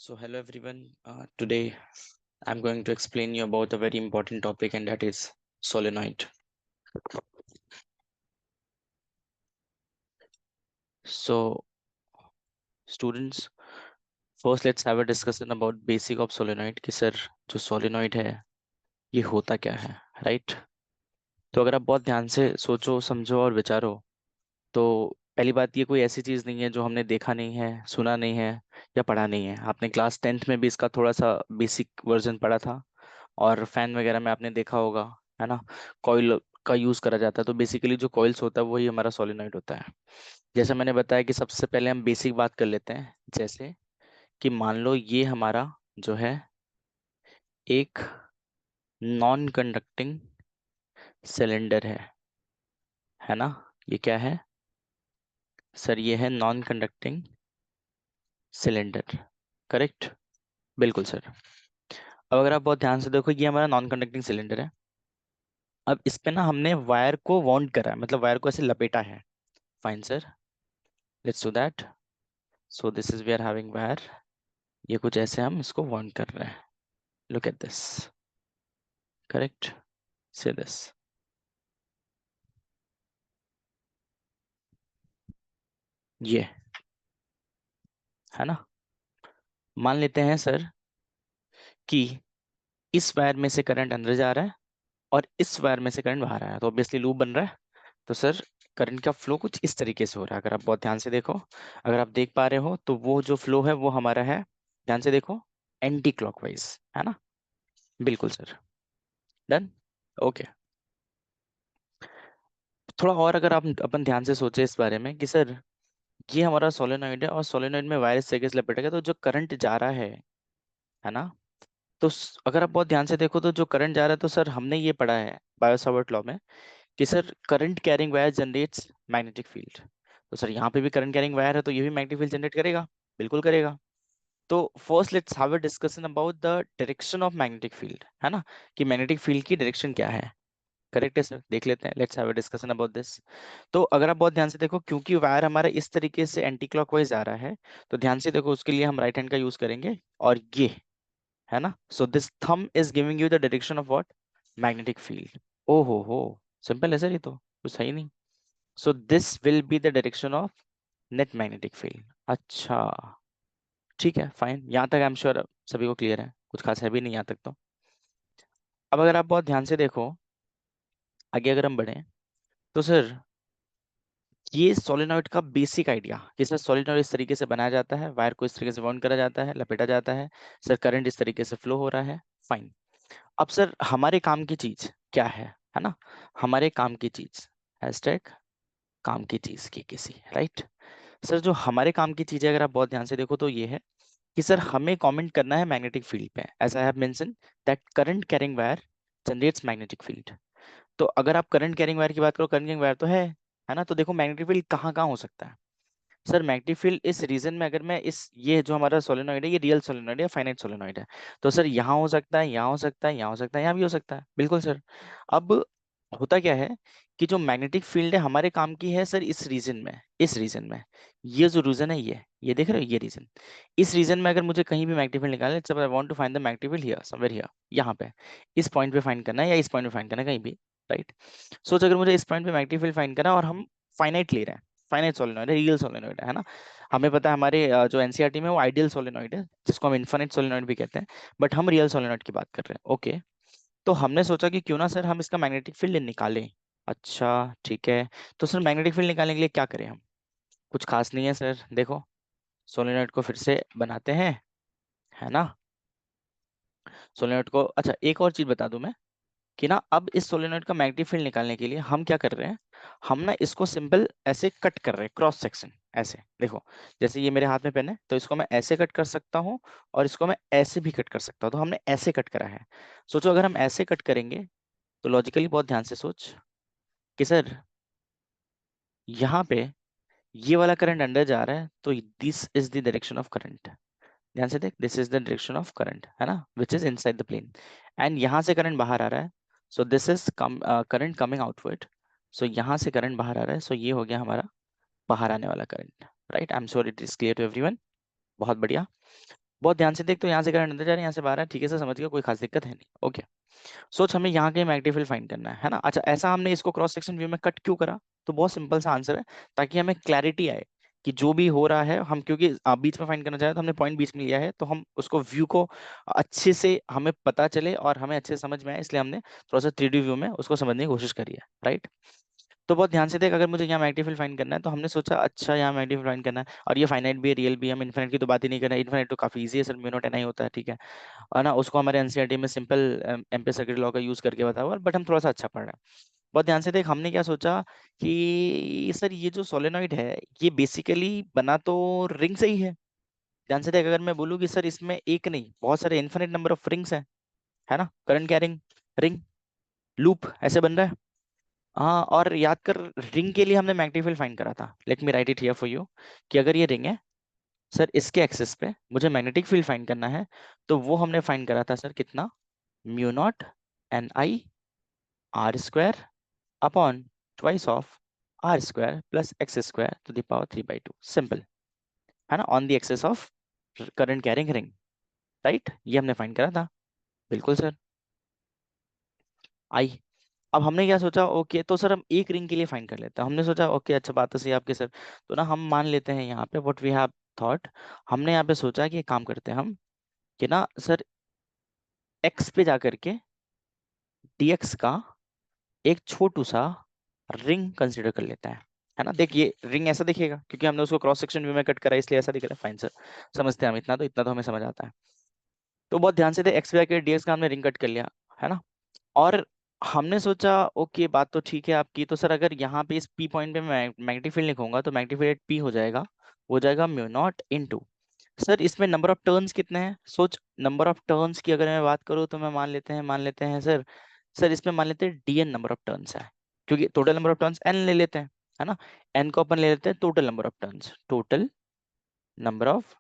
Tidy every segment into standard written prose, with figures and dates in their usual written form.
So hello everyone. Today I'm going to explain you about a very important topic, and that is solenoid. So students, first let's have a discussion about basic of solenoid कि sir जो solenoid है ये होता क्या है, right? तो अगर आप बहुत ध्यान से सोचो, समझो और विचारो तो पहली बात, ये कोई ऐसी चीज नहीं है जो हमने देखा नहीं है, सुना नहीं है या पढ़ा नहीं है। आपने क्लास 10th में भी इसका थोड़ा सा बेसिक वर्जन पढ़ा था, और फैन वगैरह में आपने देखा होगा, है ना? कॉइल का यूज करा जाता है, तो बेसिकली जो कॉइल्स होता है वही हमारा सोलेनॉइड होता है। जैसे मैंने बताया कि सबसे पहले हम बेसिक बात कर लेते हैं, जैसे कि मान लो ये हमारा जो है एक नॉन कंडक्टिंग सिलेंडर है ना? ये क्या है सर? ये है नॉन कंडक्टिंग सिलेंडर, करेक्ट? बिल्कुल सर। अब अगर आप बहुत ध्यान से देखो, ये हमारा नॉन कंडक्टिंग सिलेंडर है। अब इस पे ना हमने वायर को वाउंड करा है, मतलब वायर को ऐसे लपेटा है। Fine sir, let's do that. So this is we are having wire, ये कुछ ऐसे हम इसको वाउंड कर रहे हैं। Look at this, correct? Say this, ये है ना? मान लेते हैं सर कि इस वायर में से करंट अंदर जा रहा है और इस वायर में से करंट बाहर आ रहा है, तो ऑब्वियसली लूप बन रहा है। तो सर करंट का फ्लो कुछ इस तरीके से हो रहा है। अगर आप बहुत ध्यान से देखो, अगर आप देख पा रहे हो तो वो जो फ्लो है वो हमारा है, ध्यान से देखो, एंटी क्लॉकवाइज, है ना? बिल्कुल सर। डन। ओके। थोड़ा और अगर आप अपन ध्यान से सोचे इस बारे में कि सर ये हमारा सोलेनॉइड है और सोलेनॉइड में वायर इस तरीके से लपेटा गया, तो जो करंट जा रहा है ना? तो अगर आप बहुत ध्यान से देखो तो जो करंट जा रहा है, तो सर हमने ये पढ़ा है बायो सावर्ट लॉ में कि sir current carrying wire generates magnetic field. तो सर यहाँ पे भी करंट कैरिंग वायर है, तो ये भी मैग्नेटिक फील्ड जनरेट करेगा, बिल्कुल करेगा। तो first let's have a discussion about the direction of magnetic field, है ना? कि मैग्नेटिक फील्ड की डायरेक्शन क्या है। करेक्ट है सर, देख लेते हैं। Let's have a discussion about this. तो अगर आप बहुत ध्यान से देखो, क्योंकि वायर हमारा इस तरीके से एंटी क्लॉकवाइज आ रहा है, तो ध्यान से देखो, उसके लिए हम राइट हैंड का यूज करेंगे, और ये है ना? So this thumb is giving you the direction of what? Magnetic field. ओ हो, सिंपल है सर, ये तो कुछ सही नहीं। So this will be the direction of net magnetic field. अच्छा, ठीक है, फाइन। यहाँ तक आई एम श्योर सभी को क्लियर है, कुछ खास है भी नहीं यहाँ तक तो। अब अगर आप बहुत ध्यान से देखो, आगे अगर हम बढ़े, तो सर ये सोलेनॉइड का बेसिक आइडिया कि सर सोलेनॉइड इस तरीके से बनाया जाता है, वायर को इस तरीके से वाउंड करा जाता है, लपेटा जाता है, सर करंट इस तरीके से फ्लो हो रहा है, फाइन। अब सर हमारे काम की चीज क्या है ना? हमारे काम की चीज, हैशटैग काम की चीज की किसी, राइट? सर जो हमारे काम की चीज है, अगर आप बहुत ध्यान से देखो तो ये है कि सर हमें कमेंट करना है मैग्नेटिक फील्ड पे, as I have mention that current carrying wire generates magnetic field. तो अगर आप करंट कैरिंग वायर की बात करो, करंट कैरिंग वायर तो है ना? तो देखो मैग्नेटिक फील्ड कहाँ कहाँ हो सकता है सर? मैग्नेटिक फील्ड इस रीजन में, अगर मैं इस ये जो हमारा सोलेनॉइड है, ये रियल सोलेनॉइड है, फाइनाइट सोलेनॉइड है, तो सर यहाँ हो सकता है, यहाँ हो सकता है, यहाँ हो सकता है, यहाँ भी हो सकता है, बिल्कुल सर। अब होता क्या है कि जो मैग्नेटिक फील्ड है हमारे काम की है सर इस रीजन में, इस रीजन में, ये जो रीजन है, ये देख रहे हो, ये रीजन, इस रीजन में अगर मुझे कहीं भी मैग्नेटिक फील्ड निकालना है, I want to find the magnetic field here, somewhere here, यहाँ पे इस पॉइंट पे फाइंड करना है, या इस पॉइंट पे फाइंड करना है, कहीं भी, राइट? सोच, अगर मुझे इस पॉइंट पे मैग्नेटिक फील्ड फाइंड करना है और हम फाइनाइट ले रहे हैं, फाइनाइट सोलेनॉइड है, रियल सोलेनॉइड है ना? हमें पता है हमारे जो एनसीईआरटी में वो आइडियल सोलेनॉइड है, जिसको हम इनफाइनाइट सोलेनॉइड भी कहते हैं, बट हम रियल सोलेनॉइड की बात कर रहे हैं, ओके? तो हमने सोचा कि क्यों ना सर हम इसका मैग्नेटिक फील्ड निकालें। अच्छा, ठीक है। तो सर मैग्नेटिक फील्ड निकालने के लिए क्या करें हम? कुछ खास नहीं है सर, देखो सोलेनॉइड को फिर से बनाते हैं, है ना? सोलेनॉइड को, अच्छा एक और चीज बता दूं मैं कि ना, अब इस सोलेनॉइड का मैग्नेटिक फील्ड निकालने के लिए हम क्या कर रहे हैं, हम ना इसको सिंपल ऐसे कट कर रहे हैं, क्रॉस सेक्शन, ऐसे देखो, जैसे ये मेरे हाथ में पेन है, तो इसको मैं ऐसे कट कर सकता हूँ और इसको मैं ऐसे भी कट कर सकता हूँ, तो हमने ऐसे कट करा है। सोचो अगर हम ऐसे कट करेंगे, तो लॉजिकली बहुत ध्यान से सोच कि सर यहाँ पे ये वाला करंट अंदर जा रहा है, तो this is the direction of current. ध्यान से देख, this is the direction of current, है ना, which is inside the plane. And यहाँ से करंट बाहर आ रहा है, so this is current coming outward. So यहाँ से करंट बाहर आ रहा है, सो ये हो गया हमारा बाहर आने वाला current, right? I am sure it is clear to everyone. बहुत बढ़िया। बहुत ध्यान से देख, तो यहाँ से करंट अंदर जा रहा है, यहाँ से बाहर है, ठीक है सर, समझ गया, कोई खास दिक्कत है नहीं। ओके, सोच हमें यहाँ के मैग्नेटिक फील्ड फाइंड करना है ना। अच्छा, ऐसा हमने इसको क्रॉस सेक्शन व्यू में कट क्यों करा? तो बहुत सिंपल सा आंसर है, ताकि हमें क्लैरिटी आए कि जो भी हो रहा है हम, क्योंकि बीच में फाइंड करना चाहे तो हमने पॉइंट बीच में लिया है, तो हम उसको व्यू को अच्छे से हमें पता चले और हमें अच्छे से समझ में आए, इसलिए हमने थोड़ा सा 3D व्यू में उसको समझने की कोशिश करी है, राइट। तो बहुत ध्यान से देख, अगर मुझे यहाँ मैग्नेटिक फील्ड फाइंड करना है तो हमने सोचा अच्छा यहाँ मैग्नेटिक फील्ड फाइंड करना है, और ये फाइनाइट भी है, रियल भी है, हम इन्फिनिट की तो बात ही नहीं कर रहे हैं, इन्फिनिट तो काफी इजी है सर, म्यू नॉट एन आई होता है, ठीक है ना। उसको हमारे एनसीईआरटी में सिंपल एम्पीयर सर्किट लॉ का यूज करके बताया हुआ है, बट हम थोड़ा सा अच्छा पढ़ रहे हैं। बहुत ध्यान से देख, हमने क्या सोचा कि सर ये जो सोलेनॉइड है ये बेसिकली बना तो रिंग से ही है। ध्यान से देख, अगर मैं बोलूँ कि सर इसमें एक नहीं बहुत सारे इन्फिनिट नंबर ऑफ रिंग्स है ना, करंट कैरिंग रिंग, लूप ऐसे बन रहा है। हाँ, और याद कर, रिंग के लिए हमने मैग्नेटिक फील्ड फाइंड करा था, let me right it here for you, कि अगर ये रिंग है सर, इसके एक्सिस पे मुझे मैग्नेटिक फील्ड फाइंड करना है, तो वो हमने फाइंड करा था सर, कितना, mu naught N I R square upon twice of are square plus x square to the power 3/2, simple, है ना, on the axis of current carrying ring, right, ये हमने फाइंड करा था। बिल्कुल सर। आई, अब हमने क्या सोचा, ओके तो सर हम एक रिंग के लिए फाइंड कर लेते हैं, हमने सोचा ओके अच्छा, बात तो सही है आपके सर, तो ना हम मान लेते हैं यहाँ पे व्हाट वी हैव थॉट, हमने यहाँ पे सोचा कि एक काम करते हैं हम, कि ना सर एक्स पे जा करके dx का एक छोटू सा रिंग कंसीडर कर लेता है ना। देख ये रिंग ऐसा दिखेगा, क्योंकि हमने उसको क्रॉस सेक्शन व्यू में कट करा है, इसलिए ऐसा दिख रहा है, फाइन सर, समझते हैं हम, इतना तो हमें समझ आता है। तो बहुत ध्यान से देख, एक्स पे जाके dx का हमने रिंग कट कर लिया, है ना। और हमने सोचा ओके, बात तो ठीक है आपकी, तो सर अगर यहाँ पे इस पी पॉइंट पे मैं मैग्नेटिक फील्ड लिखूंगा तो मैग्नेटिक फील्ड पी हो जाएगा म्यू नॉट इनटू, सर इसमें नंबर ऑफ टर्न्स कितने हैं, सोच, नंबर ऑफ टर्न्स की अगर मैं बात करूँ तो मैं मान लेते हैं सर, इसमें मान लेते हैं dn नंबर ऑफ टर्न्स है, क्योंकि total number of turns n ले लेते हैं, है ना। n को अपन ले लेते हैं total number of turns, total number of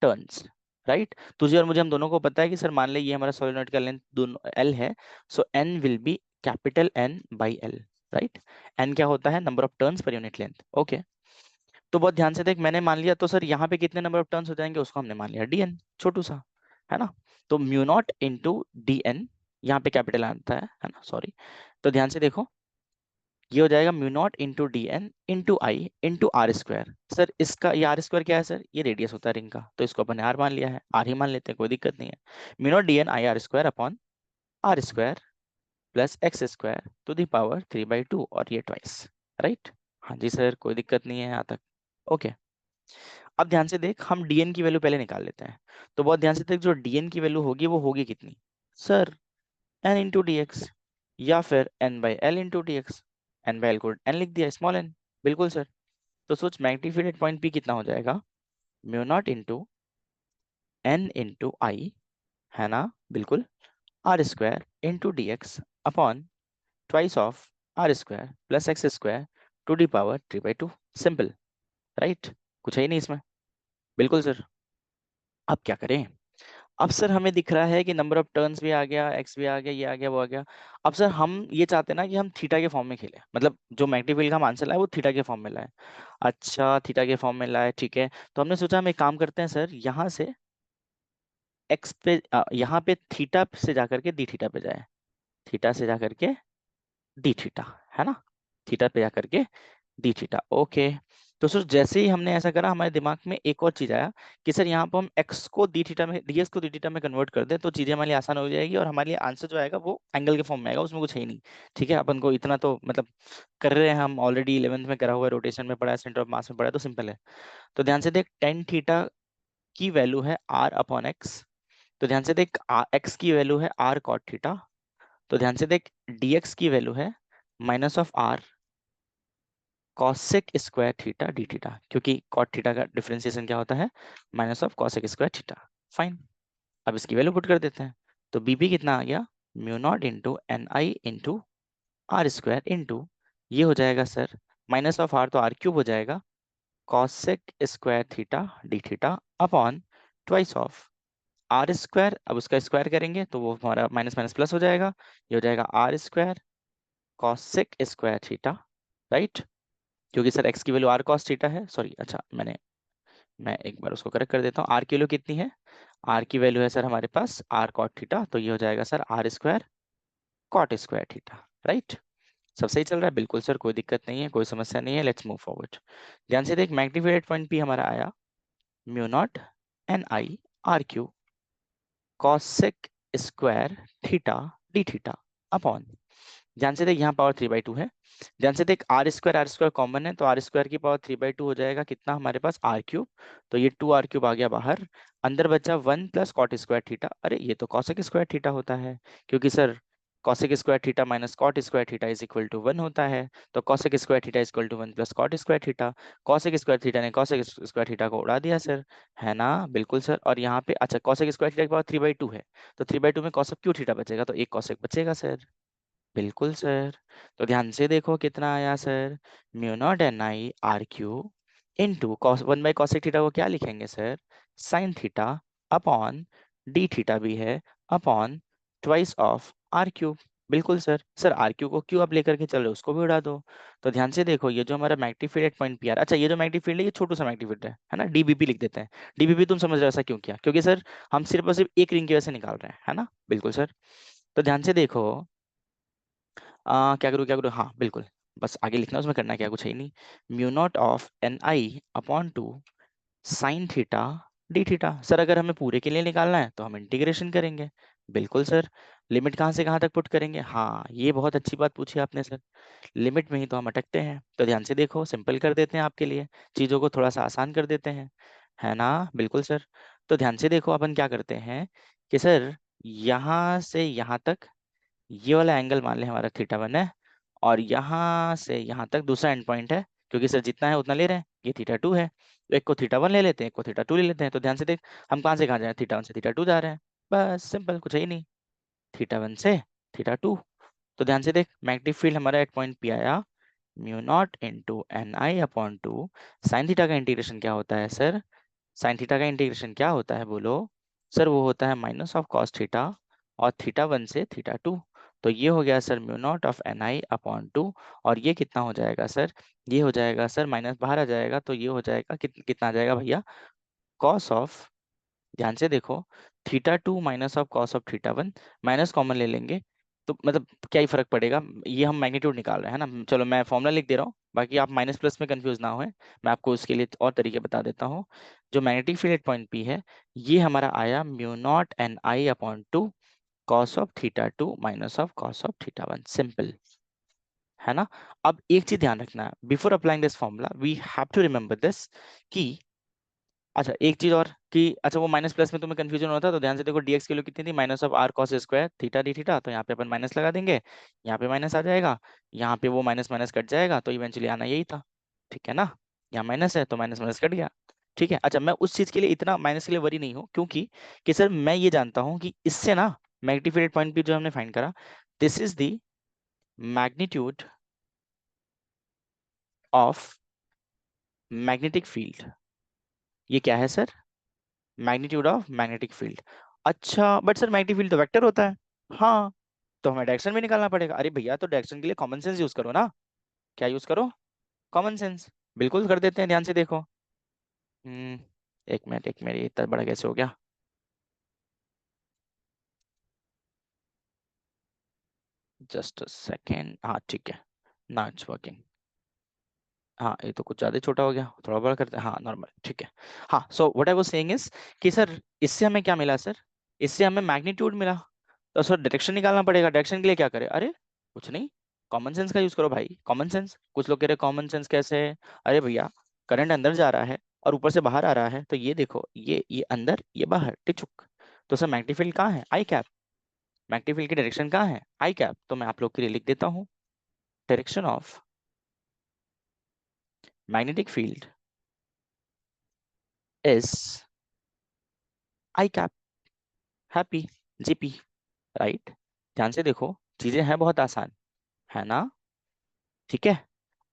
turns, right. तुझे और मुझे हम दोनों को पता है कि सर मान ले ये हमारा सोलेनोइड का लेंथ दोनों l है, सो n will be capital N by l, right. n क्या होता है, number of turns per unit length, okay. तो बहुत ध्यान से देख, मैंने मान लिया, तो सर यहाँ पे कितने नंबर ऑफ टर्न्स हो जाएंगे, उसको हमने मान लिया dn, छोटू सा, है ना। तो म्यू नॉट इंटू dn, यहाँ पे कैपिटल आता है ना, सॉरी। तो ध्यान से देखो, ये हो जाएगा mu naught into D N into I into R square, sir इसका ये आर स्क्वायर क्या है सर, ये रेडियस होता है रिंग का, तो इसको अपन ने आर मान लिया है, आर ही मान लेते हैं, कोई दिक्कत नहीं है। Mu naught D N I R square upon R square plus x square to the power 3/2, और ये ट्वाइस, राइट। हाँ जी सर, कोई दिक्कत नहीं है यहाँ तक, ओके। अब ध्यान से देख, हम dn की वैल्यू पहले निकाल लेते हैं। तो बहुत ध्यान से देख, जो dn की वैल्यू होगी वो होगी कितनी sir, n into D X, या फिर n by L into D X, N by L को n लिख दिया, स्मॉल n, बिल्कुल सर। तो सोच magnetic field at point P कितना हो जाएगा, mu naught into n into I, है ना, बिल्कुल, r square into D x upon twice of are square plus x square to the power 3/2, simple, right, कुछ है ही नहीं इसमें, बिल्कुल सर। अब क्या करें, अब सर हमें दिख रहा है कि नंबर ऑफ टर्न्स भी आ गया, एक्स भी आ गया, ये आ गया, वो आ गया। अब सर हम ये चाहते हैं ना कि हम थीटा के फॉर्म में खेलें, मतलब जो मैग्नेटिक फील्ड का हम आंसर लाए वो थीटा के फॉर्म में लाए। अच्छा, थीटा के फॉर्म में लाए, ठीक है। तो हमने सोचा हम एक काम करते हैं सर, यहाँ से एक्स पे यहाँ पे थीटा से जाकर के डी थीटा पे जाए, थीटा से जाकर के डी थीटा, है ना, थीटा पे जाकर के डी थीटा, ओके। तो सर जैसे ही हमने ऐसा करा, हमारे दिमाग में एक और चीज आया कि सर यहाँ पर हम एक्स को डी थीटा में, डीएक्स को डी थीटा में कन्वर्ट कर दें, तो चीजें हमारे लिए आसान हो जाएगी, और हमारे लिए आंसर जो आएगा वो एंगल के फॉर्म में आएगा, उसमें कुछ है ही नहीं, ठीक है। अपन को इतना तो मतलब कर रहे हैं, हम ऑलरेडी 11th में करा हुआ है, रोटेशन में पढ़ा है, सेंटर ऑफ मास में पढ़ा है, तो सिंपल है। तो ध्यान से देख, टेन थीटा की वैल्यू है आर अपॉन एक्स, तो ध्यान से देख, एक्स की वैल्यू है आर कॉट थीटा, तो ध्यान से देख, डीएक्स की वैल्यू है minus of R cosec square theta D theta, क्योंकि कॉट थीटा का डिफरेंशिएशन क्या होता है, minus of cosec square theta, fine. अब इसकी वैल्यू पुट कर देते हैं, तो बीबी कितना आ गया, mu naught into N I into R square into, ये हो जाएगा सर, माइनस ऑफ आर तो आर क्यूब हो जाएगा, cosec square theta D theta upon twice of are square, अब उसका स्क्वायर करेंगे तो वो हमारा माइनस माइनस प्लस हो जाएगा, ये हो जाएगा R square cosec square theta, right, क्योंकि सर एक्स की वैल्यू आर कॉस थीटा है, सॉरी, अच्छा मैं एक बार उसको करेक्ट कर देता हूँ, आर की वैल्यू कितनी है, आर की वैल्यू है सर हमारे पास आर कॉट थीटा, तो ये हो जाएगा sir R square cot square theta. Right, सब सही चल रहा है? बिल्कुल सर, कोई दिक्कत नहीं है, कोई समस्या नहीं है। Let's move forward. ध्यान से देख, मैग्नीफाइड पॉइंट पी हमारा आया mu naught N I R Q cosec square theta D theta upon, ध्यान से देख यहाँ पावर 3/2 है। ध्यान से देख आर स्क्वायर कॉमन है, तो आर स्क्वायर की पावर 3/2 हो जाएगा कितना हमारे पास आर क्यूब, तो ये 2r³ आ गया बाहर। अंदर बचा 1 प्लस कॉट स्क्वायर थीटा, अरे ये तो कॉसेक स्क्वायर थीटा होता है, क्योंकि sir cosec square theta minus cot square theta is equal to 1 होता है। तो cosec square theta is equal to 1 plus cot square theta. Cosec square theta ने कॉसेक स्क्वायर थीटा को उड़ा दिया सर, है ना? बिल्कुल सर। और यहाँ पे अच्छा कॉसेक स्क्वायर थीटा की पावर 3/2 है, तो 3/2 में कॉसेक क्यू थीटा बचेगा, तो एक कॉसेक बचेगा सर। बिल्कुल सर। तो ध्यान से देखो कितना आया sir, mu naught N I R cube into cos 1/cosec theta को क्या लिखेंगे sir, sine theta upon D theta भी है upon twice of R cube. बिल्कुल सर। सर आर क्यू को क्यों आप लेकर के चल रहे हो, उसको भी उड़ा दो। तो ध्यान से देखो, ये जो हमारा magnetic field at point P R, अच्छा ये जो मैग्नेटिक फील्ड है ये छोटू सा मैग्नेटिक फील्ड है ना, डीबीपी लिख देते हैं। डीबीपी तुम समझ रहे हो ऐसा क्यों किया, क्योंकि सर हम सिर्फ और सिर्फ एक रिंग की वजह से निकाल रहे हैं, है ना? बिल्कुल सर। तो ध्यान से देखो, क्या करूँ, हाँ बिल्कुल, बस आगे लिखना, उसमें करना क्या, कुछ है ही नहीं। Mu naught of N I upon two sine theta D theta. Sir अगर हमें पूरे के लिए निकालना है तो हम इंटीग्रेशन करेंगे। बिल्कुल सर। लिमिट कहाँ से कहाँ तक पुट करेंगे, हाँ ये बहुत अच्छी बात पूछी आपने सर, लिमिट में ही तो हम अटकते हैं। तो ध्यान से देखो, सिंपल कर देते हैं आपके लिए, चीज़ों को थोड़ा सा आसान कर देते हैं, है ना? बिल्कुल सर। तो ध्यान से देखो, अपन क्या करते हैं कि सर यहाँ से यहाँ तक ये वाला एंगल मान ले हमारा थीटा 1 है, और यहाँ से यहाँ तक दूसरा एंड पॉइंट है, क्योंकि सर जितना है उतना ले रहे हैं, ये थीटा 2 है, तो एक को थीटा 1 ले लेते हैं, एक को थीटा 2 ले लेते हैं। तो ध्यान से देख, हम कहाँ से कहाँ जा रहे हैं, थीटा 1 से थीटा 2 जा रहे हैं, बस सिंपल, कुछ है ही नहीं, थीटा 1 से थीटा 2। तो ध्यान से देख, मैग्नेटिक फील्ड हमारा एट पॉइंट पी आया mu naught into N I upon two sine theta का इंटीग्रेशन क्या होता है सर, साइन थीटा का इंटीग्रेशन क्या होता है बोलो? सर वो होता है माइनस ऑफ कॉस थीटा और थीटा 1 से थीटा 2। तो ये हो गया sir mu naught of N I upon two, और ये कितना हो जाएगा सर, ये हो जाएगा सर माइनस बाहर आ जाएगा, तो ये हो जाएगा कितना आ जाएगा भैया, कॉस ऑफ, ध्यान से देखो, theta 2 minus of cos of theta 1, minus common ले लेंगे तो मतलब क्या ही फर्क पड़ेगा, ये हम मैग्नीट्यूड निकाल रहे हैं ना। चलो मैं फॉर्मूला लिख दे रहा हूँ, बाकी आप माइनस प्लस में कंफ्यूज ना होए, मैं आपको उसके लिए और तरीके बता देता हूँ। जो magnetic field at point P है, ये हमारा आया mu naught N I upon two cos of theta 2 minus of cos of theta 1, simple, है ना? अब एक चीज ध्यान रखना है, before applying this formula we have to remember this कि, अच्छा एक चीज और कि, अच्छा वो माइनस प्लस में तुम्हें कंफ्यूजन होता है, तो ध्यान से देखो dx की वैल्यू कितनी थी, minus of R cos square theta D theta, तो यहाँ पे अपन माइनस लगा देंगे, यहाँ पे माइनस आ जाएगा, यहाँ पे वो माइनस माइनस कट जाएगा, तो इवेंचुअली आना यही था, ठीक है ना? यहाँ माइनस है तो माइनस माइनस कट गया, ठीक है। अच्छा मैं उस चीज के लिए इतना माइनस के लिए वरी नहीं हूँ, क्योंकि कि सर मैं ये जानता हूँ कि इससे ना मैग्नीफाइड पॉइंट भी जो हमने फाइंड करा, this is the magnitude of magnetic field. ये क्या है sir, magnitude of magnetic field. अच्छा बट सर मैग्नेटिक फील्ड तो वेक्टर होता है, हाँ, तो हमें डायरेक्शन भी निकालना पड़ेगा। अरे भैया तो डायरेक्शन के लिए कॉमन सेंस यूज करो ना, क्या यूज करो, कॉमन सेंस। बिल्कुल कर देते हैं, ध्यान से देखो। हम्म, एक मिनट ये इतना बड़ा कैसे हो गया, जस्ट सेकेंड, हाँ ठीक है, ना इट्स वर्किंग, हाँ ये तो कुछ ज्यादा ही छोटा हो गया, थोड़ा बड़ा करते हैं, हाँ नॉर्मल, ठीक है। हाँ so what I was saying is कि सर इससे हमें क्या मिला सर, इससे हमें मैग्नीट्यूड मिला, तो सर डायरेक्शन निकालना पड़ेगा, डायरेक्शन के लिए क्या करें, अरे कुछ नहीं, कॉमन सेंस का यूज करो भाई, कॉमन सेंस। कुछ लोग कह रहे कॉमन सेंस कैसे, अरे भैया करंट अंदर जा रहा है और ऊपर से बाहर आ रहा है, तो ये देखो ये अंदर ये बाहर टिचुक, तो सर मैग्नेटिक फील्ड कहाँ है, आई कैप, मैग्नेटिक फील्ड की डायरेक्शन कहाँ है, आई कैप, तो मैं आप लोग के लिए लिख देता हूँ, direction of magnetic field is I cap, happy, GP, right. ध्यान से देखो, चीजें हैं बहुत आसान, है ना? ठीक है।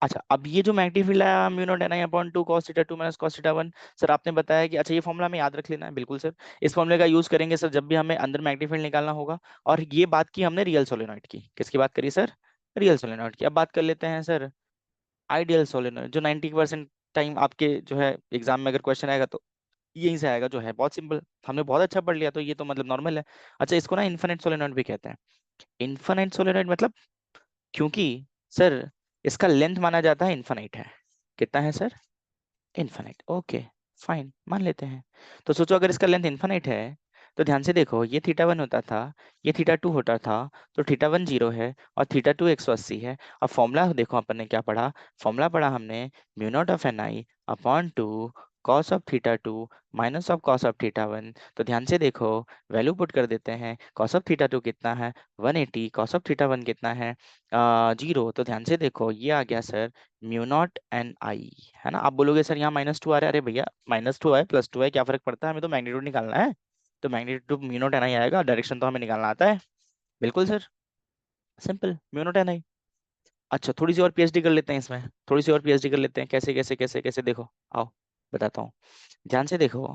अच्छा अब ये जो मैग्नेटिक फील्ड है mu naught N I upon two cos theta 2 minus cos theta 1, sir आपने बताया कि अच्छा ये फॉर्मूला हमें याद रख लेना है, बिल्कुल सर। इस फॉर्मूले का यूज करेंगे सर जब भी हमें अंदर मैग्नेटिक फील्ड निकालना होगा। और ये बात की हमने रियल सोलेनोइड की, किसकी बात करी सर, रियल सोलेनोइड की। अब बात कर लेते हैं सर आइडियल सोलेनोइड, जो 90% टाइम आपके जो है एग्जाम में अगर क्वेश्चन आएगा तो यहीं से आएगा, जो है बहुत सिंपल। हमने बहुत अच्छा पढ़ लिया, तो ये तो मतलब नॉर्मल है। अच्छा, इसको ना इन्फिनिट सोलेनोइड भी कहते हैं। इन्फिनिट सोलेनोइड मतलब, क्योंकि सर इसका लेंथ माना जाता है इन्फिनिट है। कितना है सर? इन्फिनिट। ओके, फाइन, मान लेते हैं। तो सोचो अगर इसका लेंथ इन्फिनिट है, तो ध्यान से देखो, ये थीटा 1 होता था, ये थीटा 2 होता था, तो थीटा 1 0 है और थीटा 2 180 है। अब फॉर्मूला देखो अपन ने क्या पढ़ा, फॉर्मूला पढ़ा हमने, mu naught of N I upon two cos of theta 2 minus of cos of theta 1। तो ध्यान से देखो, वैल्यू पुट कर देते हैं, कॉस ऑफ थीटा 2 कितना है 180, कॉस ऑफ थीटा 1 कितना है 0। तो ध्यान से देखो, ये आ गया सर म्यू नॉट एन आई, है ना। आप बोलोगे सर यहाँ -2 आ रहा है, अरे भैया -2 है +2 है क्या फर्क पड़ता है, हमें तो मैग्नीट्यूड निकालना है। तो magnitude mu naught N I आएगा, डायरेक्शन तो हमें निकालना आता है। बिल्कुल sir, simple, mu naught N I. अच्छा, थोड़ी सी और पीएचडी कर लेते हैं इसमें, थोड़ी सी और पीएचडी कर लेते हैं, कैसे कैसे कैसे कैसे, देखो आओ बताता हूँ। ध्यान से देखो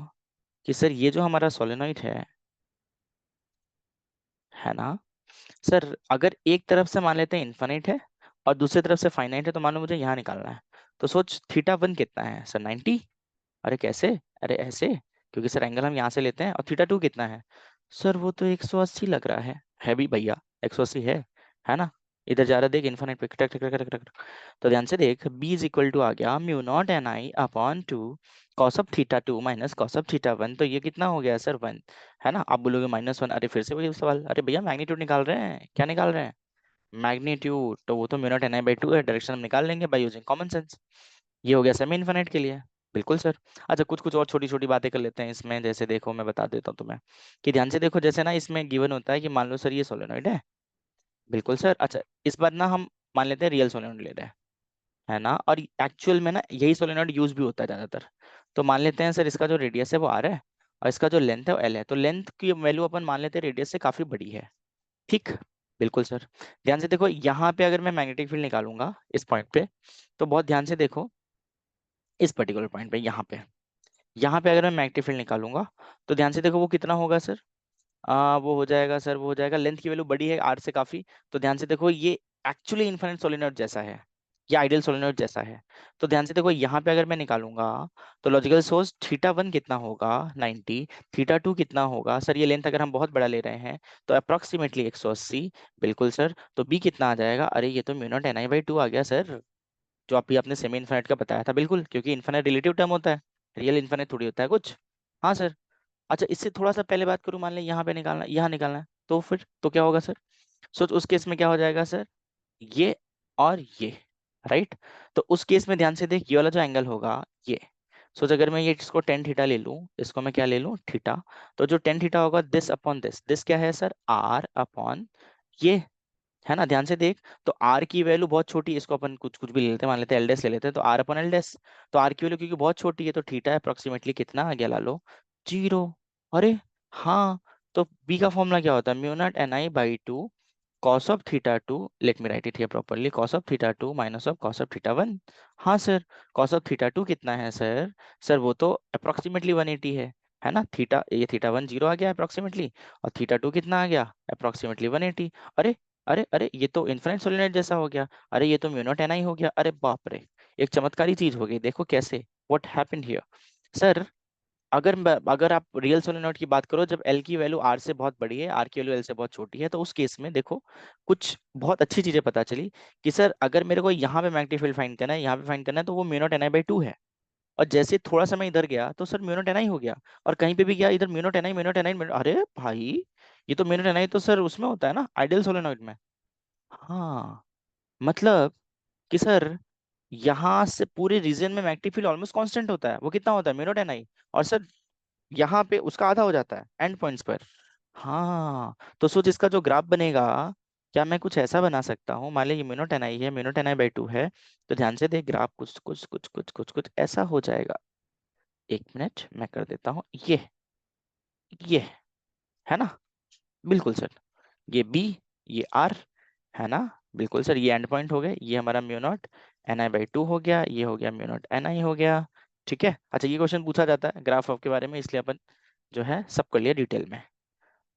कि सर ये जो हमारा सोलेनोइड है ना सर, अगर एक तरफ से मान लेते हैं इन्फिनिट है और दूसरी तरफ से फाइनाइट है, तो मान लो मुझे यहाँ निकालना है। तो सोच थीटा 1 कितना है सर 90। अरे कैसे? अरे ऐसे, क्योंकि सर एंगल हम यहाँ से लेते हैं। और थीटा 2 कितना है सर? वो तो 180 लग रहा है भी भैया, 180 है ना। इधर जा रहा देख इन्फिनिट पे, टक टक टक टक टक टक। तो ध्यान से देख, बी इज इक्वल टू आ गया mu naught N I upon two cos of theta 2 minus cos of theta 1। तो ये कितना हो गया सर 1, है ना। आप बोलोगे -1, अरे फिर से वही सवाल, अरे भैया मैग्नीट्यूड निकाल रहे हैं, क्या निकाल रहे हैं? मैग्नीट्यूड। तो वो तो mu naught N I by two है, डायरेक्शन हम निकाल लेंगे बाई यूजिंग कॉमन सेंस। ये हो गया सेमी इनफिनिट के लिए। बिल्कुल सर। अच्छा, कुछ कुछ और छोटी छोटी बातें कर लेते हैं इसमें, जैसे देखो मैं बता देता हूँ तुम्हें, कि ध्यान से देखो, जैसे ना इसमें गिवन होता है कि मान लो सर ये सोलेनोइड है। बिल्कुल सर। अच्छा, इस बार ना हम मान लेते हैं रियल सोलेनोइड ले रहे हैं, है ना। और एक्चुअल में ना यही सोलेनोइड यूज भी होता है ज्यादातर। तो मान लेते हैं सर इसका जो रेडियस है वो R है, और इसका जो लेंथ है वो L है। तो लेंथ की वैल्यू अपन मान लेते हैं रेडियस से काफी बड़ी है, ठीक। बिल्कुल सर। ध्यान से देखो, यहाँ पे अगर मैं मैग्नेटिक फील्ड निकालूंगा इस पॉइंट पे, तो बहुत ध्यान से देखो, इस पर्टिकुलर पॉइंट पे, यहाँ पे अगर मैं मैग्नेटिक फील्ड निकालूंगा, तो ध्यान से देखो वो कितना होगा सर। वो हो जाएगा सर, वो हो जाएगा, लेंथ की वैल्यू बड़ी है आर से काफी। तो ध्यान से देखो, ये एक्चुअली इन्फिनिट सोलेनोइड जैसा है, ये आइडियल सोलेनोइड जैसा है। तो ध्यान से देखो, यहाँ पे अगर मैं निकालूंगा, तो लॉजिकल सोर्स थीटा 1 कितना होगा 90, थीटा 2 कितना होगा सर, ये लेंथ अगर हम बहुत बड़ा ले रहे हैं, तो अप्रोक्सीमेटली 180। बिल्कुल सर। तो बी कितना आ जाएगा, अरे ये तो mu naught N I by two आ गया सर, जो अभी आपने सेमी इन्फिनिट का बताया था। बिल्कुल, क्योंकि इन्फिनिट रिलेटिव टर्म होता है, रियल इन्फिनिट थोड़ी होता है कुछ। हाँ सर। अच्छा, इससे थोड़ा सा पहले बात करूं, मान लें यहाँ पे निकालना, यहाँ निकालना है, तो फिर तो क्या होगा सर? सोच, उस केस में क्या हो जाएगा सर, ये और ये, राइट। तो उस केस में ध्यान से देख, ये वाला जो एंगल होगा ये, सोच अगर मैं ये इसको टेन थीटा ले लूं, इसको मैं क्या ले लूं, थीटा। तो जो टेन थीटा होगा, दिस अपॉन दिस, दिस क्या है सर, आर अपॉन ये, है ना। ध्यान से देख, तो आर की वैल्यू बहुत छोटी है, इसको अपन कुछ कुछ भी ले लेते हैं, मान लेते हैं एल डेस ले लेते हैं, तो आर अपन एल डेस। तो आर की वैल्यू क्योंकि बहुत छोटी है, तो थीटा अप्रोक्सीमेटली कितना आ गया ला लो, 0। अरे हाँ, तो बी का फॉर्मूला क्या होता है, mu naught N I by to cos of theta 2, let me right it here properly, cos of theta 2 minus of cos of theta 1। हाँ सर, कॉस ऑफ थीटा 2 कितना है सर? सर वो तो approximately 180 है ना। थीटा, ये theta 1 0 आ गया approximately, और थीटा 2 कितना आ गया अप्रोक्सीमेटली 180। अरे अरे अरे, ये तो इन्फिनिट सोलेनोइड जैसा हो गया, अरे ये तो म्यू नॉट एन आई हो गया, अरे बाप रे, एक चमत्कारी चीज हो गई, देखो कैसे, व्हाट हैपेंड हियर सर। अगर आप रियल सोलेनोइड की बात करो, जब एल की वैल्यू आर से बहुत बड़ी है, आर की वैल्यू एल से बहुत छोटी है, तो उस केस में देखो, कुछ बहुत अच्छी चीजें पता चली, कि सर अगर मेरे को यहाँ पे मैग्नेटिक फील्ड फाइंड करना है, यहाँ पे फाइंड करना है, तो वो mu naught N I by two है। और जैसे थोड़ा सा मैं इधर गया, तो sir mu naught N I हो गया। और कहीं पे भी गया, इधर mu naught N I, mu naught N I, अरे भाई, ये तो म्यू नॉट एन आई तो सर उसमें होता है ना, आइडियल सोलेनोइड में। हाँ, मतलब कि सर यहाँ से पूरे रीजन में मैग्नेटिक फील्ड ऑलमोस्ट कांस्टेंट होता है, वो कितना होता है म्यू नॉट एन आई। और सर यहाँ पे उसका आधा हो जाता है एंड पॉइंट्स पर। हाँ, तो सोच इसका जो ग्राफ बनेगा, क्या मैं कुछ ऐसा बना सकता हूँ, मान लीजिए ये म्यू नॉट एन आई है, mu naught N I by two है। तो ध्यान से देख, ग्राफ कुछ कुछ कुछ कुछ कुछ कुछ ऐसा हो जाएगा। एक मिनट मैं कर देता हूँ, ये है ना। बिल्कुल सर, ये बी, ये आर, है ना। बिल्कुल सर, ये एंड पॉइंट हो गए, ये हमारा mu naught N I by to हो गया, ये हो गया म्यू नॉट एन आई हो गया। ठीक है। अच्छा, ये क्वेश्चन पूछा जाता है ग्राफ ऑफ के बारे में, इसलिए अपन जो है सब कर लिया डिटेल में।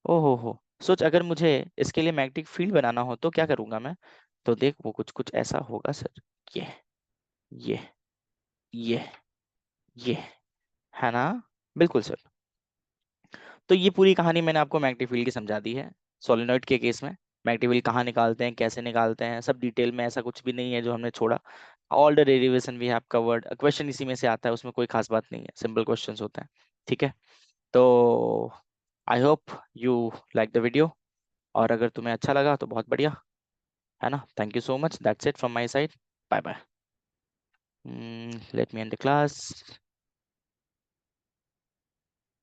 ओहो हो, सोच अगर मुझे इसके लिए मैग्नेटिक फील्ड बनाना हो, तो क्या करूंगा मैं? तो देख, वो कुछ कुछ ऐसा होगा सर, ये ये ये ये, है ना। बिल्कुल सर। तो ये पूरी कहानी मैंने आपको मैग्नीफील्ड की समझा दी है। सोलेनॉइड के केस में मैग्नीफील्ड कहाँ निकालते हैं, कैसे निकालते हैं, सब डिटेल में, ऐसा कुछ भी नहीं है जो हमने छोड़ा। All the derivation we have covered, question इसी में से आता है, उसमें कोई खास बात नहीं है, सिंपल क्वेश्चंस होते हैं। ठीक है। तो I hope you like the video, और अगर तुम्हें अच्छा लगा तो बहुत बढ़िया, है ना। Thank you so much, that's it from my side. Bye bye. Let me end the class.